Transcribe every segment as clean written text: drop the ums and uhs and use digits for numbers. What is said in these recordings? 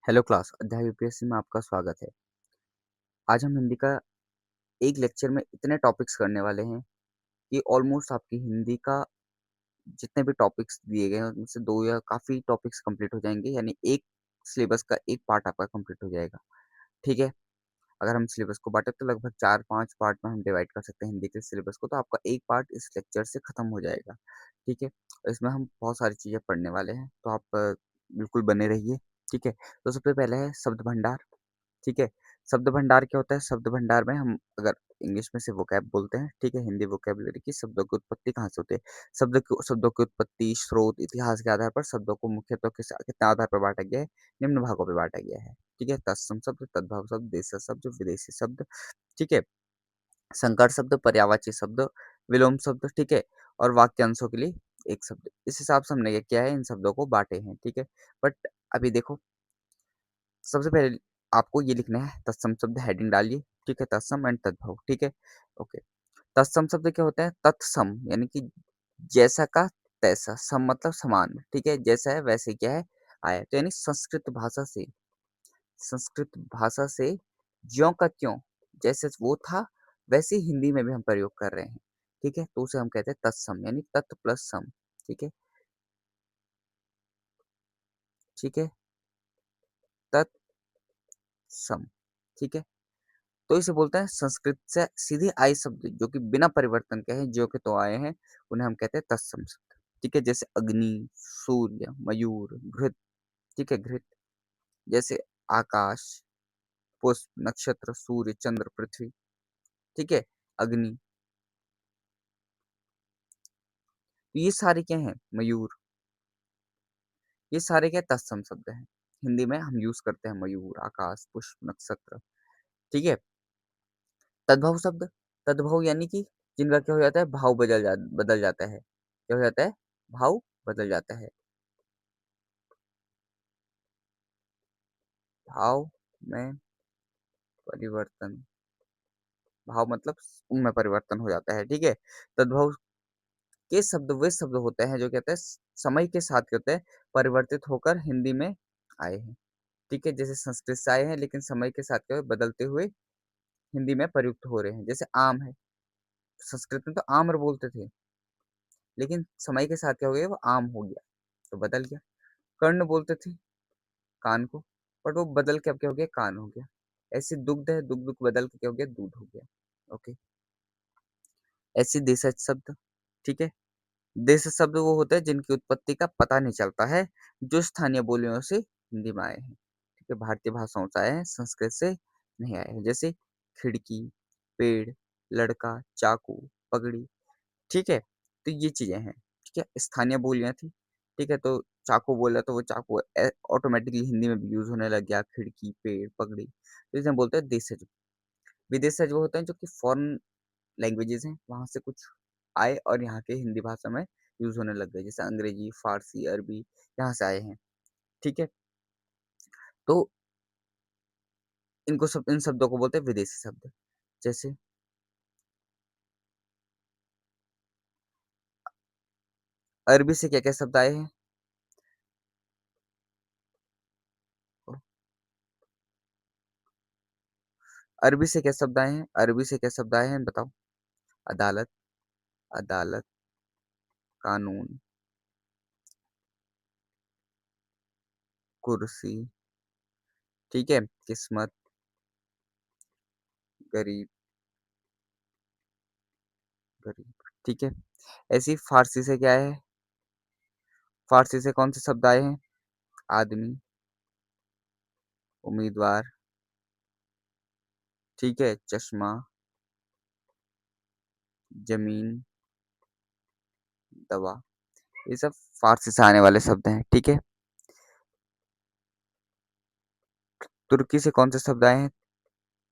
Hello class, अध्याय UPSC में आपका स्वागत है। आज हम हिंदी का एक लेक्चर में इतने टॉपिक्स करने वाले हैं कि ऑलमोस्ट आपकी हिंदी का जितने भी टॉपिक्स दिए गए हैं उनमें से 2 या काफ़ी टॉपिक्स कंप्लीट हो जाएँगे, यानी एक सिलेबस का एक पार्ट आपका कंप्लीट हो जाएगा, ठीक है? अगर हम सिलेबस को बाँटे तो लगभग 4-5 पार्ट में हम डिवाइड कर सकते हैं हिंदी के सिलेबस को, तो आपका एक पार्ट इस लेक्चर से खत्म हो जाएगा, ठीक है? इसमें हम बहुत सारी चीज़ें पढ़ने वाले हैं, तो आप बिल्कुल बने रहिए, ठीक है? तो सबसे पहले है शब्द भंडार। ठीक है? शब्द भंडार क्या होता है? शब्द भंडार में हम अगर इंग्लिश में से वोकैब बोलते हैं, ठीक है? हिंदी वोकैब्युलरी की शब्दों की उत्पत्ति कहाँ से होती है? शब्दों की उत्पत्ति, स्रोत, इतिहास के आधार पर शब्दों को मुख्यतः कितने आधार पर बाँटा गया है? निम्न भागों में बाँटा गया है। ठीक है? तत्सम शब्द, तद्भव शब्द, देशज शब्द, विदेशी शब्द, ठीक है? संकर शब्द, पर्यायवाची शब्द, विलोम शब्द, ठीक है? और वाक्यांशों के लिए एक शब्द। इस हिसाब से हमने क्या किया है, इन शब्दों को बाँटे हैं, ठीक है? बट अभी देखो सबसे पहले आपको ये लिखना है तत्सम शब्द हेडिंग डालिए, ठीक है? तत्सम एंड तद्भव, ठीक है? ओके। तत्सम शब्द क्या होता है? तत्सम यानी कि जैसा का तैसा, सम मतलब समान, ठीक है? जैसा है वैसे क्या है आया। तो यानी संस्कृत भाषा से ज्यों का त्यों जैसे वो था वैसे ही हिंदी में भी हम प्रयोग कर रहे हैं, ठीक है? तो उसे हम कहते हैं तत्सम यानी तत् प्लस सम, ठीक है? ठीक है? तत्सम, ठीक है? तो इसे बोलते हैं संस्कृत से सीधे आए शब्द जो कि बिना परिवर्तन के हैं, जो कि तो आए हैं, उन्हें हम कहते हैं तत्सम शब्द। ठीक है? जैसे अग्नि, सूर्य, मयूर, घृत, ठीक है? घृत जैसे आकाश, पुष्प, नक्षत्र, सूर्य, चंद्र, पृथ्वी, ठीक है? अग्नि, तो ये सारे क्या हैं? मयूर, ये सारे क्या तत्सम शब्द हैं। हिंदी में हम यूज करते हैं मयूर, आकाश, पुष्प, नक्षत्र, ठीक है? तद्भव शब्द, तद्भव यानी कि जिनका क्या हो जाता है भाव बदल जाता है। क्या हो जाता है? भाव बदल जाता है। भाव में परिवर्तन, भाव मतलब उनमें परिवर्तन हो जाता है, ठीक है? तद्भव के शब्द वे शब्द होते हैं जो कहते हैं समय के साथ क्या होते हैं परिवर्तित होकर हिंदी में आए हैं, ठीक है? जैसे संस्कृत से आए हैं लेकिन समय के साथ क्या हुए बदलते हुए हिंदी में प्रयुक्त हो रहे हैं। जैसे आम है, संस्कृत में तो आम्र बोलते थे, लेकिन समय के साथ क्या हो गया वो आम हो गया, तो बदल गया। कर्ण बोलते थे कान को, बट वो बदल के अब क्या हो गया कान हो गया। ऐसे दुग्ध है, दुग्ध को बदल के क्या हो गया दूध हो गया। ओके। ऐसे देशज शब्द, ठीक है? देशज शब्द वो होते हैं जिनकी उत्पत्ति का पता नहीं चलता है, जो स्थानीय बोलियों से हिंदी में आए हैं, ठीक है? भारतीय भाषाओं से आए हैं, संस्कृत से नहीं आए हैं। जैसे खिड़की, पेड़, लड़का, चाकू, पगड़ी, ठीक है? तो ये चीजें हैं, ठीक है? स्थानीय बोलियां थी, ठीक है? तो चाकू बोला तो वो चाकू ऑटोमेटिकली हिंदी में भी यूज होने लग गया। खिड़की, पेड़, पगड़ी, तो इसे हम बोलते हैं देशज। विदेशज वो होते हैं जो कि फॉरेन लैंग्वेजेज़ हैं, वहाँ से कुछ आए और यहाँ के हिंदी भाषा में यूज़ होने लग गए, जैसे अंग्रेजी, फ़ारसी, अरबी यहाँ से आए हैं, ठीक है? तो इन शब्दों को बोलते हैं विदेशी शब्द। जैसे अरबी से क्या-क्या शब्द आए हैं? ओ, अरबी से क्या शब्द आए हैं? अरबी से क्या शब्द आए हैं बताओ? अदालत, अदालत, कानून, कुर्सी, ठीक है? किस्मत, गरीब, गरीब, ठीक है? ऐसे ही फ़ारसी से क्या है? फ़ारसी से कौन से शब्द आए हैं? आदमी, उम्मीदवार, ठीक है? चश्मा, ज़मीन, दवा, ये सब फ़ारसी से आने वाले शब्द हैं, ठीक है? तुर्की से कौन से शब्द आए हैं?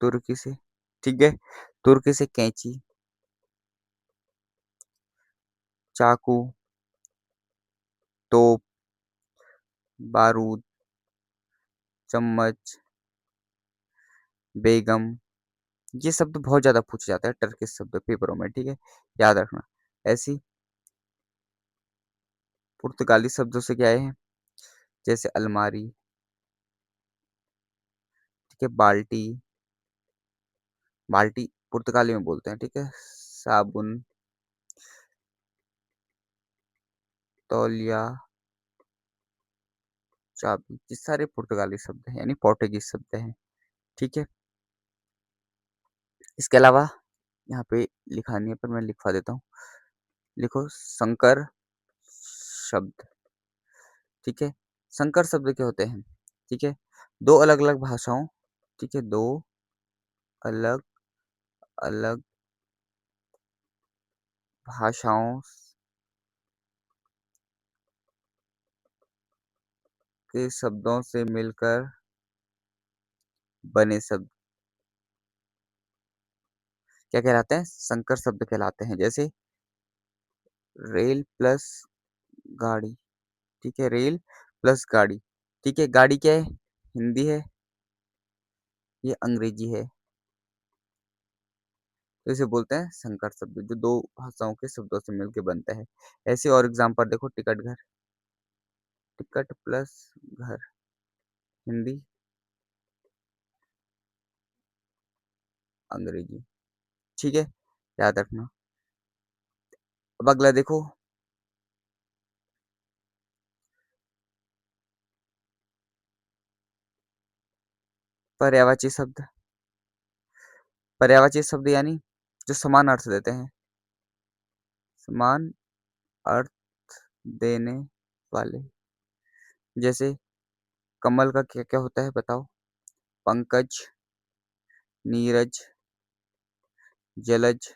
तुर्की से, ठीक है? तुर्की से कैंची, चाकू, तोप, बारूद, चम्मच, बेगम, ये शब्द बहुत ज़्यादा पूछे जाते हैं टर्किश शब्द पेपरों में, ठीक है? याद रखना। ऐसे ही पुर्तगाली शब्दों से क्या आए हैं? जैसे अलमारी, ठीक है, बाल्टी, बाल्टी पुर्तगाली में बोलते हैं, ठीक है, साबुन, तौलिया, चाबी, ये सारे पुर्तगाली शब्द हैं, यानी पोर्टुगीज शब्द हैं, ठीक है। इसके अलावा यहाँ पे लिखा नहीं है पर मैं लिखवा देता हूँ। लिखो संकर शब्द, ठीक है। संकर शब्द क्या होते हैं? ठीक है, दो अलग-अलग भाषाओं, ठीक है, दो अलग-अलग भाषाओं के शब्दों से मिलकर बने शब्द क्या कहलाते हैं? संकर शब्द कहलाते हैं। जैसे रेल प्लस गाड़ी, ठीक है, रेल प्लस गाड़ी, ठीक है, गाड़ी क्या है? हिंदी है, ये अंग्रेजी है, तो इसे बोलते हैं संकर शब्द, जो दो भाषाओं के शब्दों से मिलके बनता है। ऐसे और एग्जांपल देखो, टिकट घर, टिकट प्लस घर, हिंदी, अंग्रेजी, ठीक है, याद रखना। अब अगला देखो, पर्यायवाची शब्द, पर्यायवाची शब्द यानी जो समान अर्थ देते हैं, समान अर्थ देने वाले। जैसे कमल का क्या क्या होता है बताओ? पंकज, नीरज, जलज,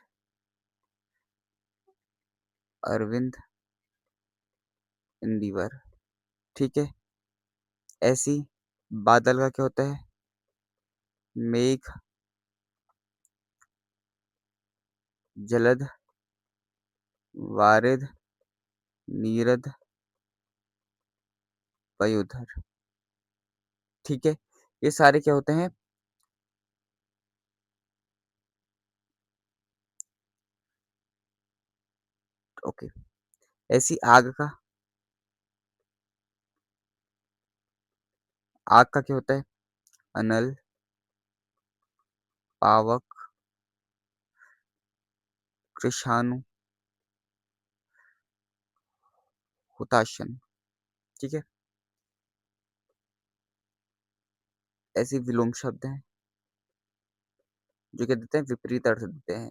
अरविंद, इंदिवर, ठीक है। ऐसी बादल का क्या होता है? मेघ, जलद, वारिद, नीरद, पयोधर, ठीक है। ये सारे क्या होते हैं? ओके। ऐसी आग का, आग का क्या होता है? अनल, पावक, कृषाणु, हुताशन, ठीक है। ऐसे विलोम शब्द हैं जो क्या देते हैं? विपरीत अर्थ देते हैं,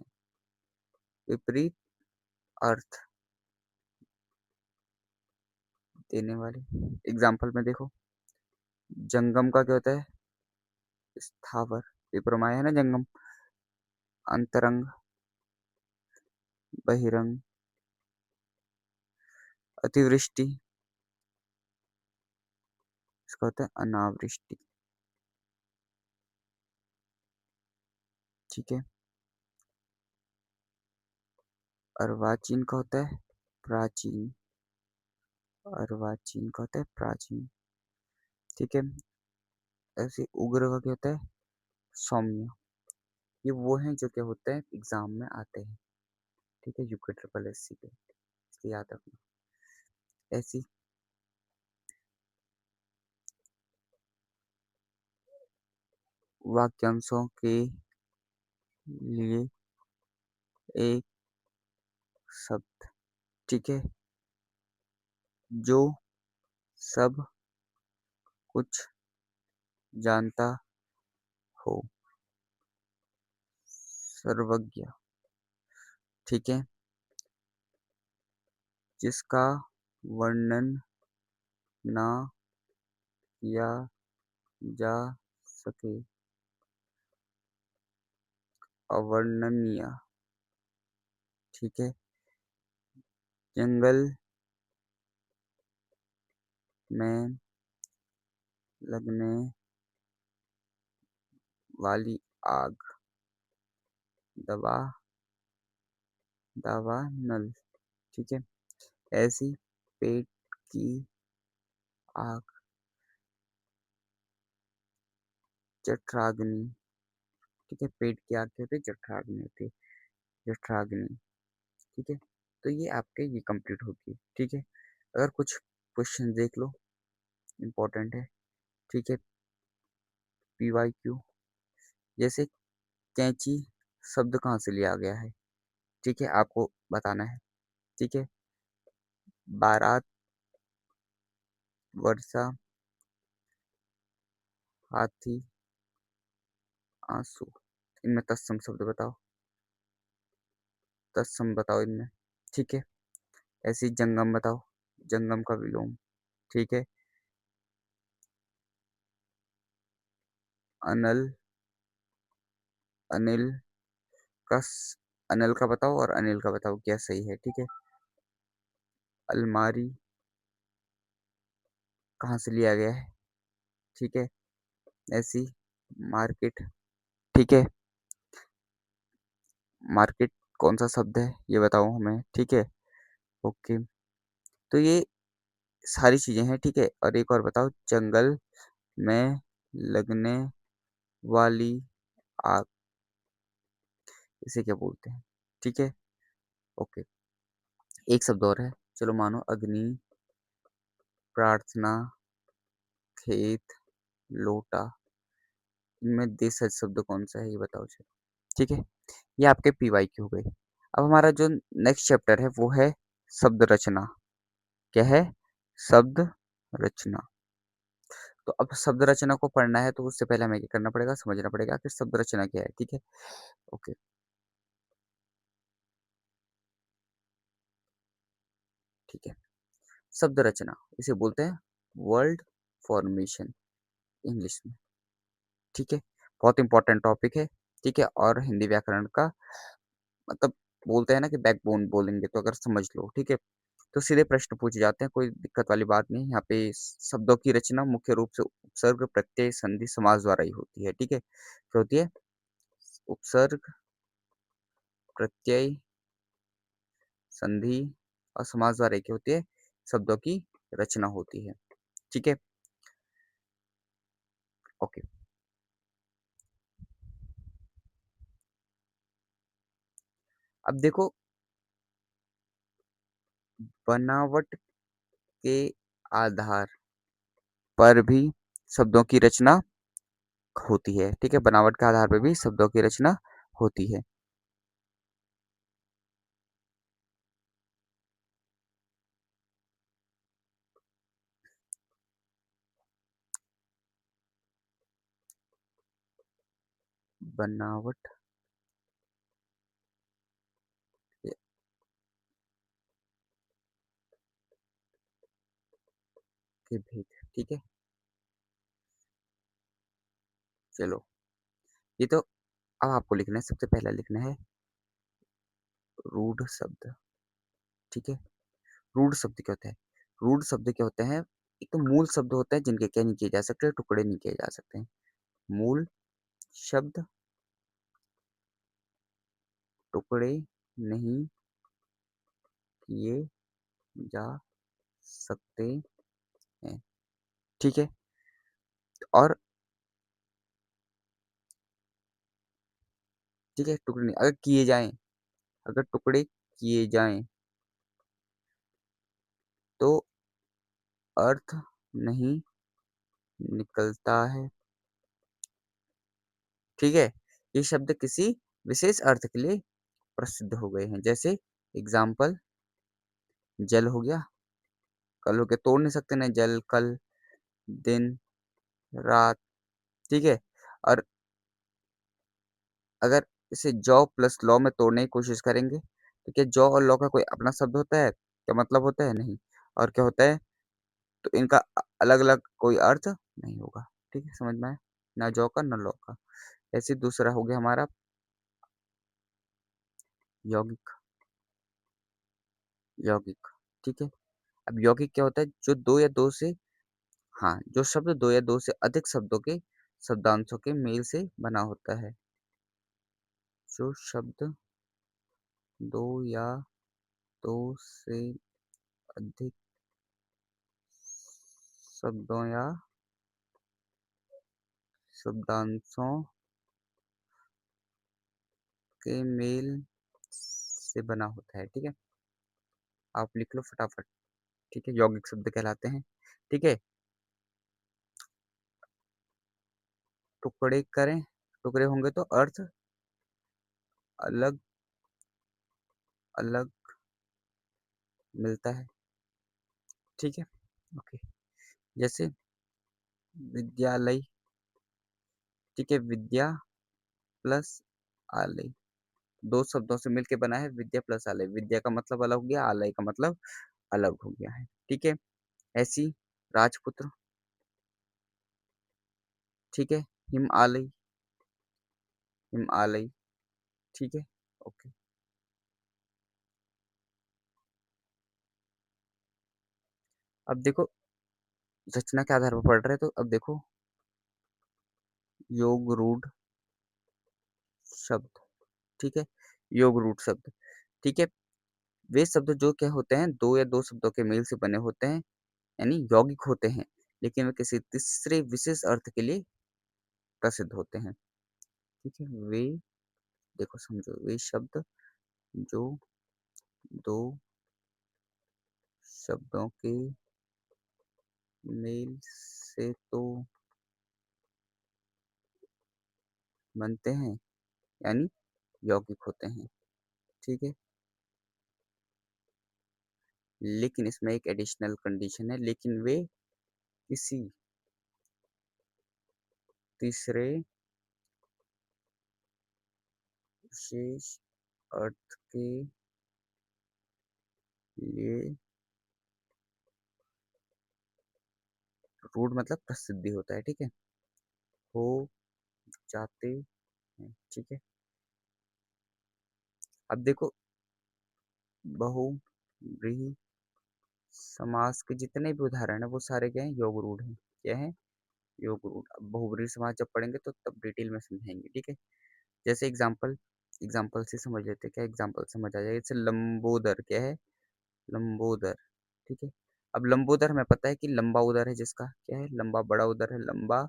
विपरीत अर्थ देने वाले। एग्जाम्पल में देखो, जंगम का क्या होता है? स्थावर, पेपर में आया है ना जंगम। अंतरंग, बहिरंग, अतिवृष्टि, इसका होता है अनावृष्टि, ठीक है। अर्वाचीन का होता है प्राचीन, अर्वाचीन का होता है प्राचीन, ठीक है। ऐसे उग्र का क्या होता है? सौम्य। ये वो हैं जो क्या होते हैं एग्जाम में आते हैं, ठीक है, यूके ट्रिपल एस सी के, इसलिए याद रखना। ऐसी वाक्यांशों के लिए एक शब्द, ठीक है, जो सब कुछ जानता हो, सर्वज्ञ, ठीक है, जिसका वर्णन ना किया जा सके, अवर्णनीय, ठीक है। जंगल में लगने वाली आग, दवा, दावानल, ठीक है। ऐसी पेट की आग, जठराग्नि, ठीक है, पेट की आग क्या होती है? जठराग्नि होती है, जठराग्नि, ठीक है। तो ये आपके ये कंप्लीट होगी, ठीक है। अगर कुछ क्वेश्चन देख लो, इम्पोर्टेंट है, ठीक है। PYQ, जैसे कैंची शब्द कहाँ से लिया गया है, ठीक है, आपको बताना है, ठीक है। बारात, वर्षा, हाथी, आंसू, इनमें तत्सम शब्द बताओ, तत्सम बताओ इनमें, ठीक है। ऐसे ही जंगम बताओ, जंगम का विलोम, ठीक है। अनल, अनिल का अनल का बताओ और अनिल का बताओ क्या सही है, ठीक है। अलमारी कहाँ से लिया गया है, ठीक है। ऐसी मार्केट, ठीक है। मार्केट कौन सा शब्द है ये बताओ हमें, ठीक है। ओके, तो ये सारी चीजें हैं, ठीक है। और एक और बताओ, जंगल में लगने वाली आग, इसे क्या बोलते हैं, ठीक है। ओके, एक शब्द और है, चलो मानो, अग्नि, प्रार्थना, खेत, लोटा, इनमें देशज शब्द कौन सा है ये बताओ चलो, ठीक है। ये आपके पीवाई की हो गई। अब हमारा जो नेक्स्ट चैप्टर है वो है शब्द रचना। क्या है? शब्द रचना। तो अब शब्द रचना को पढ़ना है तो उससे पहले हमें क्या करना पड़ेगा, समझना पड़ेगा कि शब्द रचना क्या है, ठीक है। ओके, ठीक है। शब्द रचना इसे बोलते हैं वर्ड फॉर्मेशन इंग्लिश में, ठीक है। बहुत इंपॉर्टेंट टॉपिक है, ठीक है। और हिंदी व्याकरण का मतलब बोलते हैं ना कि बैकबोन बोलेंगे तो अगर समझ लो, ठीक है। तो सीधे प्रश्न पूछे जाते हैं, कोई दिक्कत वाली बात नहीं। यहाँ पे शब्दों की रचना मुख्य रूप से उपसर्ग, प्रत्यय, संधि, समास द्वारा ही होती है, ठीक है। क्या होती है? उपसर्ग, प्रत्यय, संधि और समास द्वारा क्या होती है? शब्दों की रचना होती है, ठीक है। ओके, अब देखो, बनावट के आधार पर भी शब्दों की रचना होती है, ठीक है। बनावट के आधार पर भी शब्दों की रचना होती है। बनावट के भेद, ठीक है। चलो, ये तो अब आपको लिखना है, सबसे पहला लिखना है रूढ़ शब्द, ठीक है। रूढ़ शब्द क्या होता है? रूढ़ शब्द क्या होते हैं? एक तो मूल शब्द होते हैं जिनके क्या नहीं किए जा सकते, टुकड़े नहीं किए जा सकते हैं। मूल शब्द टुकड़े नहीं किए जा सकते हैं, ठीक है। और ठीक है, टुकड़े नहीं, अगर किए जाएं, अगर टुकड़े किए जाएं तो अर्थ नहीं निकलता है, ठीक है। ये शब्द किसी विशेष अर्थ के लिए प्रसिद्ध हो गए हैं, जैसे एग्जाम्पल, जल हो गया, कल हो गया, तोड़ नहीं सकते ना, जल, कल, दिन, रात, ठीक है। और अगर इसे जौ प्लस लौ में तोड़ने की कोशिश करेंगे तो क्या जौ और लौ का कोई अपना शब्द होता है, क्या मतलब होता है? नहीं। और क्या होता है? तो इनका अलग अलग कोई अर्थ नहीं होगा, ठीक है, समझ में आया? ना जौ का ना लौ का। ऐसे दूसरा हो गया हमारा यौगिक, यौगिक, ठीक है। अब यौगिक क्या होता है? जो दो या दो से, हाँ, जो शब्द दो या दो से अधिक शब्दों के शब्दांशों के मेल से बना होता है। जो शब्द दो या दो से अधिक शब्दों या शब्दांशों के मेल से बना होता है, ठीक है। आप लिख लो फटाफट, ठीक है, यौगिक शब्द कहलाते हैं, ठीक है। टुकड़े करें, टुकड़े होंगे तो अर्थ अलग अलग मिलता है। ठीक है, ओके। जैसे विद्यालय, ठीक है, विद्या प्लस आलय, दो शब्दों से मिलके बना है विद्या प्लस आलय। विद्या का मतलब अलग हो गया, आलय का मतलब अलग हो गया है। ठीक है, ऐसी राजपुत्र, ठीक है, हिम आलय, हिम आलय, ठीक है, ओके। अब देखो, रचना के आधार पर पढ़ रहे हैं तो अब देखो, योग रूढ़ शब्द, ठीक है, योग रूढ़ शब्द, ठीक है, वे शब्द जो क्या होते हैं, दो या दो शब्दों के मेल से बने होते हैं, यानी यौगिक होते हैं, लेकिन वे किसी तीसरे विशेष अर्थ के लिए प्रसिद्ध होते हैं। ठीक है, वे, देखो समझो, वे शब्द जो दो शब्दों के मेल से तो बनते हैं, यानी यौगिक होते हैं। ठीक है, लेकिन इसमें एक एडिशनल कंडीशन है, लेकिन वे किसी तीसरे विशेष अर्थ के लिए, रूढ़ मतलब प्रसिद्धि होता है, ठीक है, हो जाते हैं। ठीक है, अब देखो, बहुव्रीहि समास के जितने भी उदाहरण है वो सारे क्या हैं, योग रूढ़ हैं। क्या है, योग रूढ़। अब बहुव्रीहि समास जब पढ़ेंगे तो तब डिटेल में समझेंगे। ठीक है, जैसे एग्जाम्पल, एग्जाम्पल से समझ लेते हैं। क्या एग्जाम्पल समझ आ जाएगा, जैसे लंबोदर, क्या है, लंबोदर, ठीक है। अब लंबोदर हमें पता है कि लंबा उदर है, जिसका क्या है, लंबा बड़ा उदर है, लंबा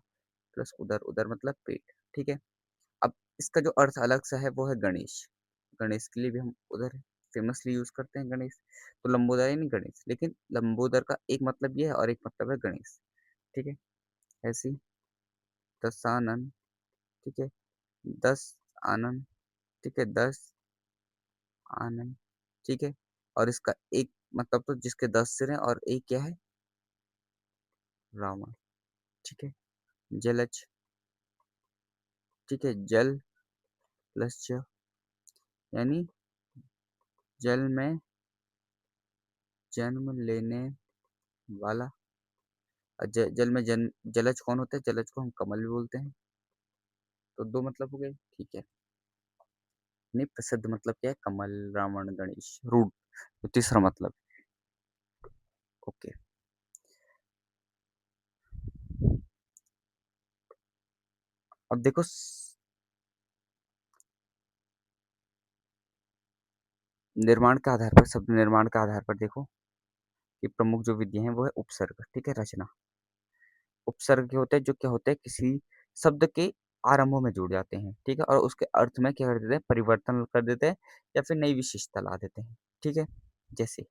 प्लस उदर, उदर मतलब पेट। ठीक है, अब इसका जो अर्थ अलग सा है वो है गणेश। गणेश के लिए भी हम उधर फेमसली यूज करते हैं गणेश, तो लंबोदर यानी गणेश, लेकिन लंबोदर का एक मतलब ये है और एक मतलब है गणेश। ठीक है, ऐसी दसानन, ठीक है, 10 आनंद, ठीक है, 10 आनंद, ठीक है, और इसका एक मतलब तो जिसके 10 सिर हैं और एक क्या है, रावण। ठीक है, जलज, ठीक है, जल प्लस ज, यानी जल में जन्म लेने वाला। जल में जन्म, जलज कौन होता है, जलज को हम कमल भी बोलते हैं। तो दो मतलब हो गए। ठीक है, नहीं, प्रसिद्ध मतलब क्या है, कमल, रावण, गणेश, रूट, तो तीसरा मतलब। ओके, अब देखो निर्माण के आधार पर, शब्द निर्माण के आधार पर देखो कि प्रमुख जो विधि है वो है उपसर्ग, ठीक है, रचना। उपसर्ग के होते हैं जो क्या होते हैं, किसी शब्द के आरंभों में जुड़ जाते हैं, ठीक है, और उसके अर्थ में क्या कर देते हैं, परिवर्तन कर देते हैं या फिर नई विशेषता ला देते हैं। ठीक है, जैसे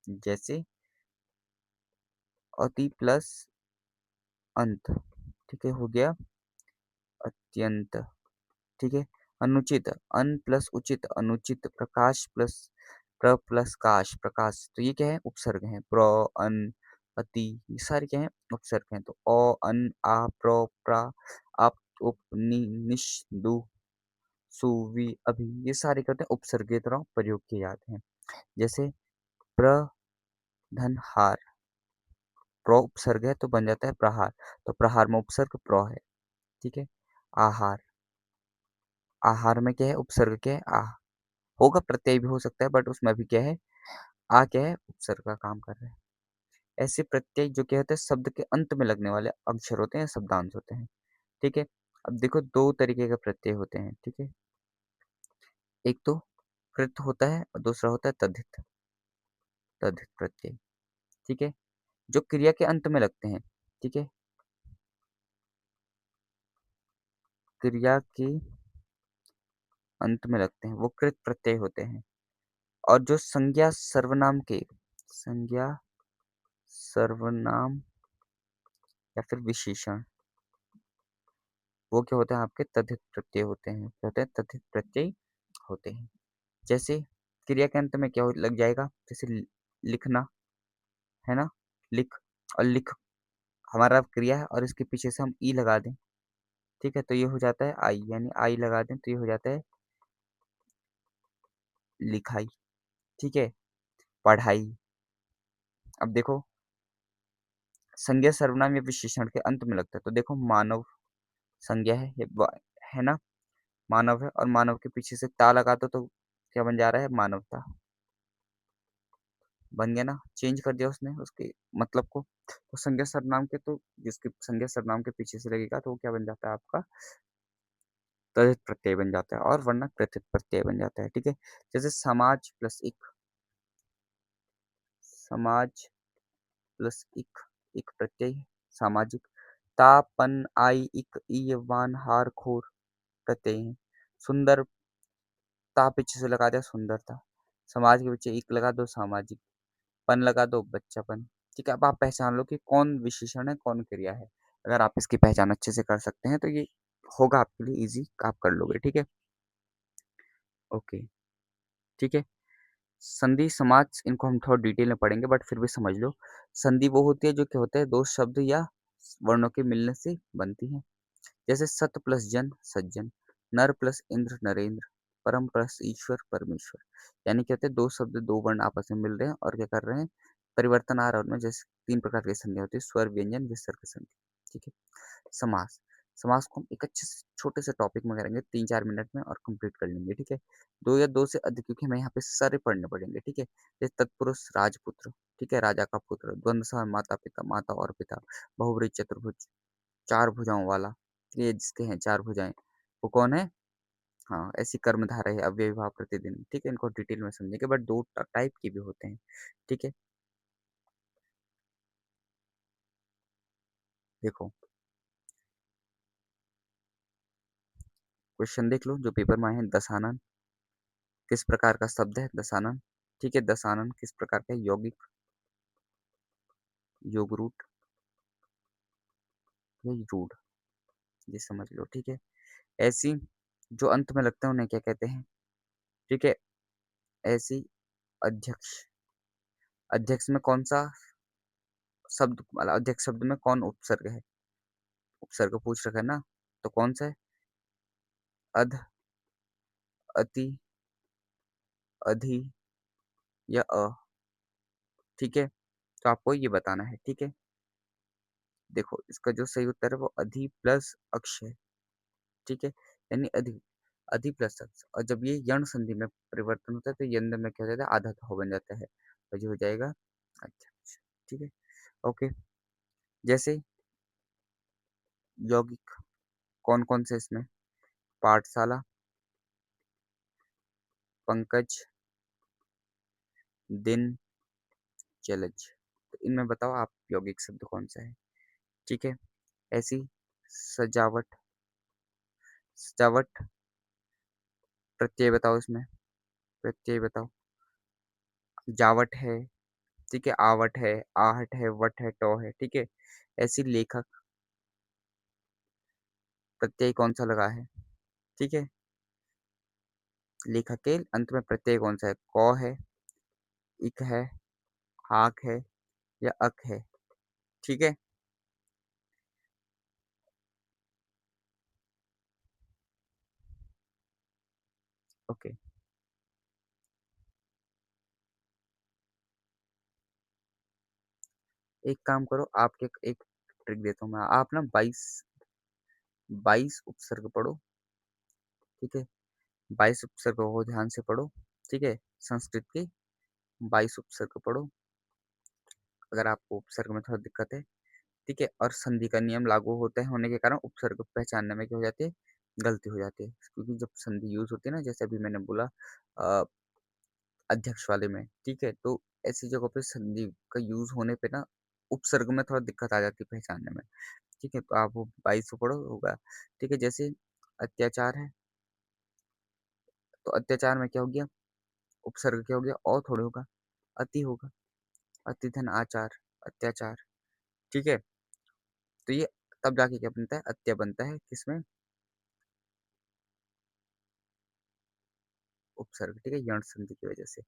जैसे अति प्लस अंत, ठीक है, हो गया अत्यंत। ठीक है, अनुचित, अन प्लस उचित, अनुचित, प्रकाश प्लस प्र प्लस काश, प्रकाश, तो ये क्या है, उपसर्ग है। प्र, अन, अति, ये सारे क्या है, उपसर्ग हैं। तो अ, अन, आ, प्र, प्रा, आप, उप, नि, निश, दु, सु, वि, अभि, ये सारे क्या होते हैं, उपसर्ग की तरह प्रयोग किए जाते हैं। जैसे प्रधनहार, प्र उपसर्ग है तो बन जाता है प्रहार, तो प्रहार में उपसर्ग प्र है। ठीक है, आहार, आहार में क्या है, उपसर्ग क्या है, आ, होगा, प्रत्यय भी हो सकता है, बट उसमें अभी क्या है, आ क्या है, उपसर्ग का काम कर रहा है। ऐसे प्रत्यय जो क्या होते हैं, शब्द के अंत में लगने वाले अक्षर होते हैं, शब्दांश होते हैं। ठीक है, अब देखो दो तरीके के प्रत्यय होते हैं। ठीक है, एक तो कृत होता है और दूसरा होता है तद्धित, तद्धित प्रत्यय। ठीक है, जो क्रिया के अंत में लगते हैं। ठीक है, क्रिया के अंत में लगते हैं वो कृत प्रत्यय होते हैं। और जो संज्ञा सर्वनाम के, संज्ञा सर्वनाम या फिर विशेषण, वो क्या होते हैं आपके तद्धित प्रत्यय होते हैं। क्या होते हैं? तद्धित प्रत्यय होते हैं। जैसे क्रिया के अंत में क्या लग जाएगा? जैसे लिखना, है ना? लिख, और लिख हमारा क्रिया है और इसके पीछे से हम ई लगा दें, ठीक है, तो ये हो जाता है आई, यानी आई लगा दें तो ये हो जाता है लिखाई, ठीक है, पढ़ाई। अब देखो, संज्ञा सर्वनाम या विशेषण के अंत में लगता है, तो देखो मानव संज्ञा है, है ना, मानव है, और मानव के पीछे से ता लगा दो तो क्या बन जा रहा है? मानवता बन गया ना, चेंज कर दिया उसने उसके मतलब को। तो संज्ञा सर्वनाम के तो जिसके संज्ञा सर्वनाम के पीछे से लगेगा तो वो क्या बन जाता है आपका? तद्धित प्रत्यय बन जाता है, और वरना कृतित प्रत्यय बन जाता है, ठीक है। जैसे समाज प्लस इक, समाज प्लस इक प्रत्यय है, सामाजिक। तापन आई इक ई वान हार खोर प्रत्यय है। सुंदर, ता पीछे से लगा दिया सुंदरता, समाज के पीछे इक लगा दो सामाजिक, पन लगा दो बच्चापन, ठीक है। अब आप पहचान लो कि कौन विशेषण है कौन क्रिया है। अगर आप इसकी पहचान अच्छे से कर सकते हैं तो ये होगा आपके लिए इजी, आप कर लोगे, ठीक है। ओके, ठीक है। संधि समाज, इनको हम थोड़ा डिटेल में पढ़ेंगे बट फिर भी समझ लो। संधि वो होती है जो क्या होता है दो शब्द या वर्णों के मिलने से बनती है। जैसे सत प्लस जन सज्जन, नर प्लस इंद्र नरेंद्र, परम प्लस ईश्वर परमेश्वर। यानी क्या होते हैं दो शब्द दो वर्ण आपस में मिल रहे हैं और क्या कर रहे हैं? परिवर्तन आ रहा है उनमें। जैसे तीन प्रकार की संधियां होती है, स्वर व्यंजन विसर्ग संधि, ठीक है। समास, समास को हम एक अच्छे से छोटे से टॉपिक में करेंगे 3-4 मिनट में और कंप्लीट कर लेंगे, ठीक है। दो या दो से अधिक, क्योंकि हमें यहाँ पे सारे पढ़ने पड़ेंगे, ठीक है। जैसे तत्पुरुष राजपुत्र, ठीक है, राजा का पुत्र। द्वंद्व सह माता पिता, माता और पिता। बहुब्रीहि चतुर्भुज, चार भुजाओं वाला, ये जिसके हैं चार भुजाएं, वो कौन है? हाँ, ऐसी कर्मधारय है, अव्यय भाव प्रतिदिन, ठीक है। इनको डिटेल में समझेंगे बट दो टाइप के भी होते हैं, ठीक है। देखो, क्वेश्चन देख लो जो पेपर में आए हैं। दशानन किस प्रकार का शब्द है? दशानन, ठीक है। दशानन किस प्रकार का है? यौगिक, योग रूट या रूढ़, ये समझ लो, ठीक है। ऐसी जो अंत में लगते हैं उन्हें क्या कहते हैं? ठीक है, ऐसी अध्यक्ष, अध्यक्ष में कौन सा शब्द, मतलब अध्यक्ष शब्द में कौन उपसर्ग है? उपसर्ग पूछ रखा है ना, तो कौन सा है? अध, अति, अधि या अ, ठीक है। तो आपको ये बताना है, ठीक है। देखो, इसका जो सही उत्तर है वो अधि प्लस अक्ष है, ठीक है। यानी अधि, अधि प्लस अक्ष, और जब ये यण संधि में परिवर्तन होता है तो यंद में क्या हो जाता है? आधा हो बन जाता है, और ये हो जाएगा अच्छा, ठीक है। ओके, जैसे यौगिक कौन कौन से इसमें? पाठशाला, पंकज, दिन, जलज। तो इनमें बताओ आप यौगिक शब्द कौन सा है? ठीक है। ऐसी सजावट, सजावट प्रत्यय बताओ इसमें, प्रत्यय बताओ। जावट है, ठीक है, आवट है, आहट है, वट है, टौ है, ठीक है। ऐसी लेखक प्रत्यय कौन सा लगा है? ठीक है, लेखक के अंत में प्रत्यय कौन सा है? कौ है, इक है, आक है, या अक है, ठीक है। ओके, एक काम करो, आपके एक ट्रिक देता हूँ मैं। आप ना 22 उपसर्ग पढ़ो, ठीक है। 22 उपसर्ग को ध्यान से पढ़ो, ठीक है। संस्कृत के 22 उपसर्ग पढ़ो, अगर आपको उपसर्ग में थोड़ा दिक्कत है, ठीक है। और संधि का नियम लागू होते हैं होने के कारण उपसर्ग को पहचानने में क्या हो जाती है? गलती हो जाती है, क्योंकि जब संधि यूज होती है ना, जैसे अभी मैंने बोला अ, अध्यक्ष वाले में, ठीक है, तो ऐसी जगहों पे संधि का यूज होने पे ना उपसर्ग में थोड़ा दिक्कत आ जाती है पहचानने में, ठीक है। तो आप वो 22 को पढ़ो, होगा, ठीक है। जैसे अत्याचार है, तो अत्याचार में क्या हो गया? उपसर्ग क्या हो गया? औ थोड़ी होगा, अति होगा। अति धन आचार, अत्याचार, ठीक है? तो ये तब जाके क्या बनता है? अत्य बनता है, किसमें? उपसर्ग, ठीक है? यण संधि की वजह से,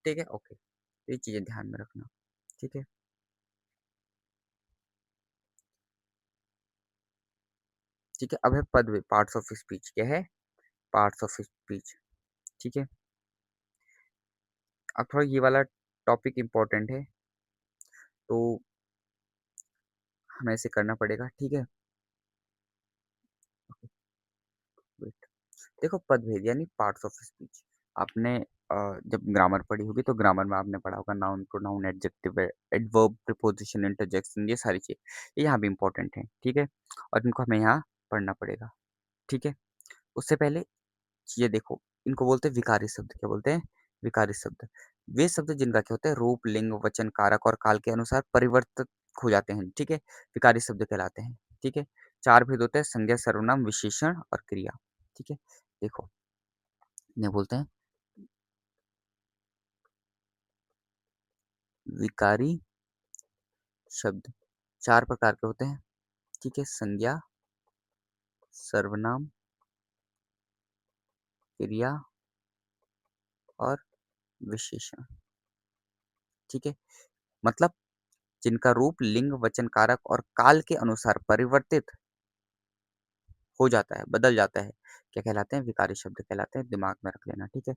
ठीक है? ओके, तो ये चीज़ें ध्यान में रखना, ठीक है? ठीक है, अब है पद भी, पार्ट्स ऑफ स्पीच, क्या है? पार्ट्स ऑफ स्पीच, ठीक है? अब थोड़ा ये वाला टॉपिक इम्पोर्टेंट है, तो हमें इसे करना पड़ेगा, ठीक है? वेट, देखो पदभेद यानी पार्ट्स ऑफ स्पीच, आपने जब ग्रामर पढ़ी होगी तो ग्रामर में आपने पढ़ा होगा noun, pronoun, adjective, adverb, preposition, interjection, ये सारी चीज़, ये यहाँ भी इम्पोर्टेंट है, ठीक है? और इनको हमें यहाँ पढ़ना पड़ेगा, ठीक है? उससे पहले ये देखो, इनको बोलते हैं विकारी शब्द, क्या बोलते हैं? विकारी शब्द। वे शब्द जिनका क्या होता है? रूप, लिंग, वचन, कारक और काल के अनुसार परिवर्तित हो जाते हैं, ठीक है? विकारी शब्द कहलाते हैं, ठीक है? 4 भेद होते हैं, संज्ञा, सर्वनाम, विशेषण और क्रिया, ठीक है? देखो, इन्हें बोलते हैं विकारी शब्द। 4 प्रकार के होते हैं, ठीक है? संज्ञा, सर्वनाम, क्रिया और विशेषण, ठीक है? मतलब जिनका रूप, लिंग, वचन, कारक और काल के अनुसार परिवर्तित हो जाता है, बदल जाता है, क्या कहलाते हैं? विकारी शब्द कहलाते हैं, दिमाग में रख लेना, ठीक है?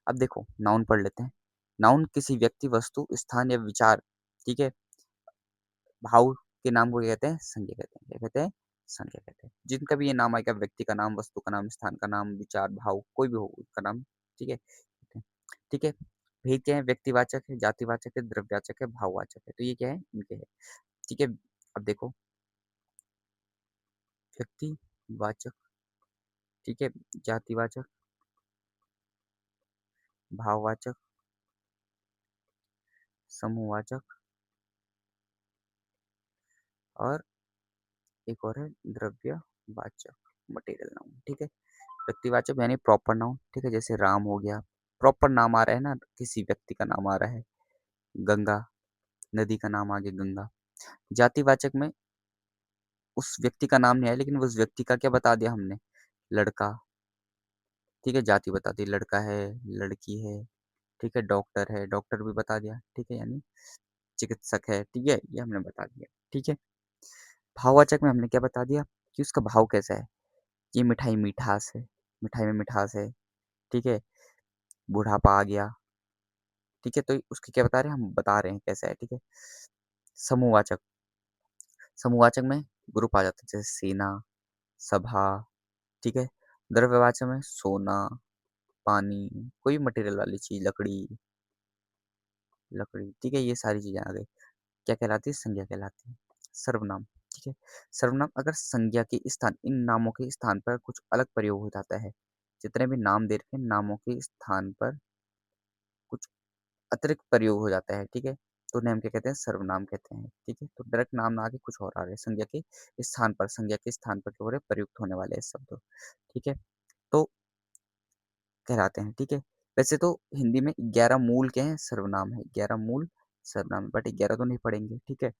अब देखो नाउन पढ़ लेते हैं। नाउन किसी व्यक्ति, वस्तु, स्थान या विचार, ठीक है? भाव के नाम को क्या कहते हैं? संज्ञा कहते हैं। क्या कहते हैं? संज्ञा कहते हैं। जिनका भी ये नाम आएगा, व्यक्ति का नाम, वस्तु का नाम, स्थान का नाम, विचार, भाव, कोई भी हो उसका नाम, ठीक है? ठीक है? भेद क्या है? व्यक्तिवाचक है, जातिवाचक है, द्रव्यवाचक है, भाववाचक है। तो ये क्या है? इनके है, ठीक है? अब देखो, व्यक्तिवाचक, ठीक है? जातिवाचक, भाववाचक, समूहवाचक और एक और है द्रव्यवाचक, मटेरियल नाउन, ठीक है? व्यक्तिवाचक यानी प्रॉपर नाउन, ठीक है? जैसे राम हो गया, प्रॉपर नाम आ रहा है ना, किसी व्यक्ति का नाम आ रहा है। गंगा, नदी का नाम आ गया गंगा। जातिवाचक में उस व्यक्ति का नाम नहीं आया, लेकिन उस व्यक्ति का क्या बता दिया हमने? लड़का, ठीक है? जाति बता दी, लड़का है, लड़की है, ठीक है? डॉक्टर है, डॉक्टर भी बता दिया, ठीक है? यानी चिकित्सक है, ठीक है? ये हमने बता दिया, ठीक है? भाववाचक में हमने क्या बता दिया कि उसका भाव कैसा है? ये मिठाई मिठास है, मिठाई में मिठास है, ठीक है? बुढ़ापा आ गया, ठीक है? तो उसकी क्या बता रहे हैं? हम बता रहे हैं कैसा है, ठीक है? समूहवाचक, समूहवाचक में ग्रुप आ जाता है, जैसे सेना, सभा, ठीक है? द्रव्यवाचक में सोना, पानी, कोई मटेरियल वाली चीज, लकड़ी, लकड़ी, ठीक है? ये सारी चीजें आ गई, क्या कहलाती है? संज्ञा कहलाती है। सर्वनाम, ठीक है? सर्वनाम अगर संज्ञा के स्थान, इन नामों के स्थान पर कुछ अलग प्रयोग हो जाता है, जितने भी नाम दे रखे हैं, नामों के स्थान पर कुछ अतिरिक्त प्रयोग हो जाता है, ठीक है? तो उन्हें हम क्या कहते हैं? सर्वनाम कहते हैं, ठीक है? तो डायरेक्ट नाम ना आके कुछ और आ रहे हैं, संज्ञा के स्थान पर क्या हो रहे हैं? प्रयुक्त होने वाले हैं शब्द, ठीक है? तो कहलाते हैं, ठीक है? वैसे तो हिंदी में 11 मूल क्या हैं? सर्वनाम है, 11 मूल सर्वनाम है, बट 11 तो नहीं पढ़ेंगे, ठीक है?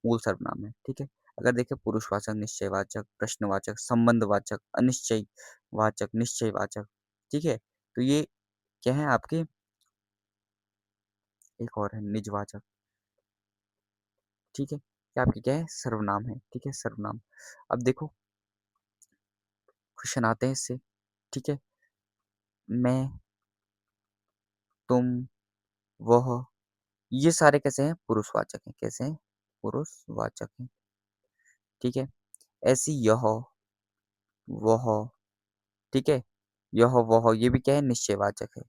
मूल सर्वनाम है, ठीक है? अगर देखें पुरुषवाचक, निश्चयवाचक, प्रश्नवाचक, संबंधवाचक, अनिश्चयवाचक, निश्चयवाचक, ठीक है? तो ये क्या है आपके? एक और है निजवाचक, ठीक है? ये आपके क्या है? सर्वनाम है, ठीक है? सर्वनाम। अब देखो क्वेश्चन आते हैं इससे, ठीक है? मैं, तुम, वह, ये सारे कैसे हैं? पुरुषवाचक हैं, कैसे हैं? पुरुषवाचक हैं, ठीक है? ऐसी यह, वह, ठीक है? यह, वह, ये भी क्या है? निश्चयवाचक है,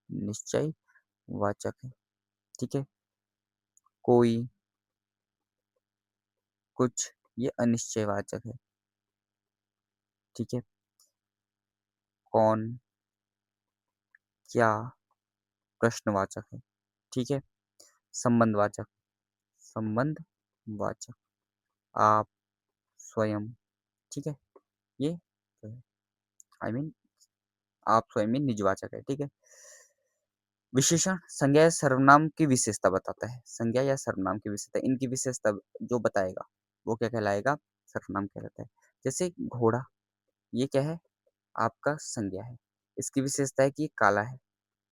निश्चयवाचक है, ठीक है? कोई, कुछ, ये अनिश्चयवाचक है, ठीक है? कौन, क्या, प्रश्नवाचक है, ठीक है? संबंधवाचक, संबंधवाचक, आप, स्वयं, ठीक है? ये आई मीन आप स्वयं में निजवाचक है, ठीक है? विशेषण संज्ञा या सर्वनाम की विशेषता बताता है। संज्ञा या सर्वनाम की विशेषता, इनकी विशेषता जो बताएगा वो क्या कहलाएगा? सर्वनाम कहलाता है। जैसे घोड़ा, ये क्या है? आपका संज्ञा है। इसकी विशेषता है कि ये काला है,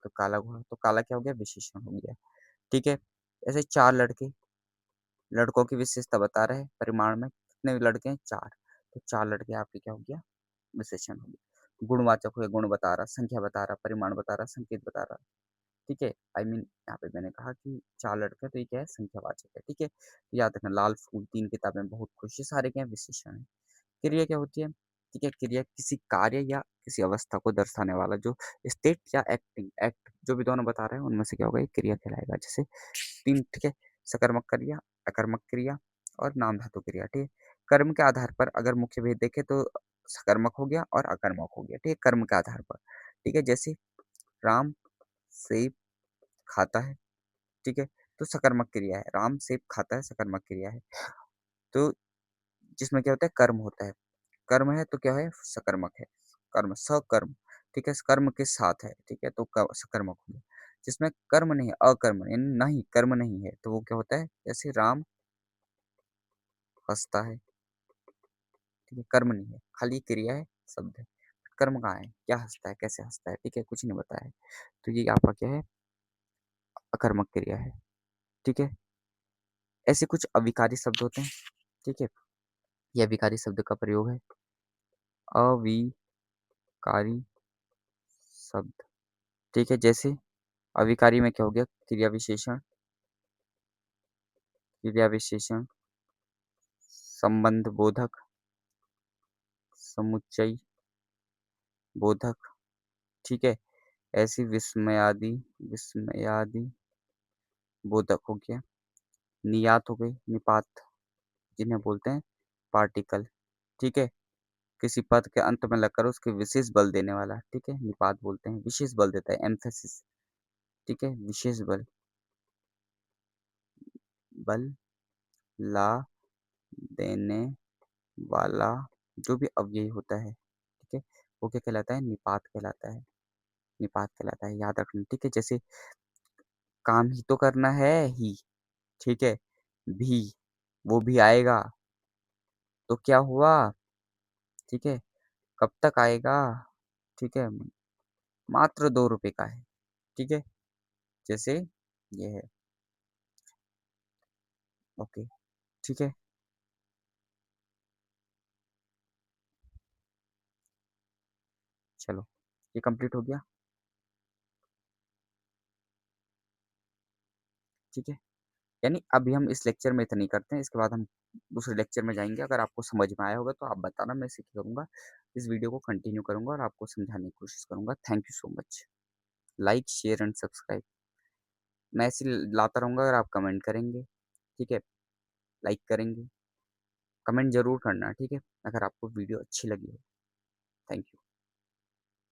तो काला घोड़ा, तो काला क्या हो गया? विशेषण हो गया। ठीक है। ऐसे 4 लड़के, लड़कों की विशेषता बता रहे हैं परिमाण में, कितने लड़के हैं? 4, तो 4 लड़के आपके क्या हो गया? विशेषण हो गया। गुणवाचक हो गया, गुण बता रहा, संख्या बता रहा, परिमाण बता रहा, संकेत बता रहा। ठीक है, आई मीन यहाँ पे मैंने कहा कि 4 लड़के हैं, तो ये क्या है? संख्यावाचक है। ठीक है, तो याद रखना, लाल फूल, 3 किताबें, बहुत खुश, ये सारे क्या है? विशेषण है। क्रिया क्या होती है? ठीक है, क्रिया किसी कार्य या किसी अवस्था को दर्शाने वाला, जो स्टेट या एक्टिंग एक्ट, जो भी दोनों बता रहे हैं उनमें से क्या होगा? ये क्रिया कहलाएगा। जैसे 3, ठीक है, सकर्मक क्रिया, अकर्मक क्रिया और नाम धातु क्रिया। ठीक है, कर्म के आधार पर अगर मुख्य भेद देखें तो सकर्मक हो गया और अकर्मक हो गया। ठीक है, कर्म के आधार पर। ठीक है, जैसे राम सेब खाता है। ठीक है, तो सकर्मक क्रिया है। राम सेब खाता है, सकर्मक क्रिया है। तो जिसमें क्या होता है? कर्म होता है। कर्म है तो क्या है? सकर्मक है। कर्म, सकर्म, ठीक है, कर्म के साथ है। ठीक है, तो सकर्मक हो गया। जिसमें कर्म नहीं है, अकर्म, यानी नहीं, कर्म नहीं है, तो वो क्या होता है? जैसे राम हँसता है। ठीक है, कर्म नहीं है, खाली क्रिया है, शब्द है। कर्म कहाँ है? क्या हँसता है, कैसे हँसता है? ठीक है, कुछ नहीं बताया है। तो ये आपका क्या है? अकर्मक क्रिया है। ठीक है, ऐसे कुछ अविकारी शब्द होते हैं। ठीक है, ये अविकारी शब्द का प्रयोग है। अविकारी शब्द, ठीक है, जैसे अविकारी में क्या हो गया? क्रिया विशेषण, क्रिया विशेषण, संबंध बोधक, समुच्चय बोधक। ठीक है, ऐसी विस्मयादि, विस्मयादि बोधक हो गया। नियात हो गई, निपात, जिन्हें बोलते हैं पार्टिकल। ठीक है, किसी पद के अंत में लगकर उसके विशेष बल देने वाला। ठीक है, निपात बोलते हैं, विशेष बल देता है, एम्फेसिस। ठीक है, विशेष बल, बल ला देने वाला, जो भी अव्ययी होता है। ठीक है, वो क्या कहलाता है? निपात कहलाता है। निपात कहलाता है, याद रखना। ठीक है, जैसे काम ही तो करना है ही, ठीक है, भी, वो भी आएगा, तो क्या हुआ? ठीक है, कब तक आएगा? ठीक है, मात्र 2 रुपए का है। ठीक है, जैसे ये है। ओके, ठीक है, चलो, ये कंप्लीट हो गया। ठीक है, यानी अभी हम इस लेक्चर में इतना ही करते हैं, इसके बाद हम दूसरे लेक्चर में जाएंगे। अगर आपको समझ में आया होगा तो आप बताना, मैं सीख करूंगा, इस वीडियो को कंटिन्यू करूंगा और आपको समझाने की कोशिश करूंगा। Thank you so much. Like, share and subscribe. मैं ऐसे लाता रहूंगा अगर आप कमेंट करेंगे। ठीक है, लाइक करेंगे, कमेंट जरूर करना। ठीक है, अगर आपको वीडियो अच्छी लगी हो। Thank you.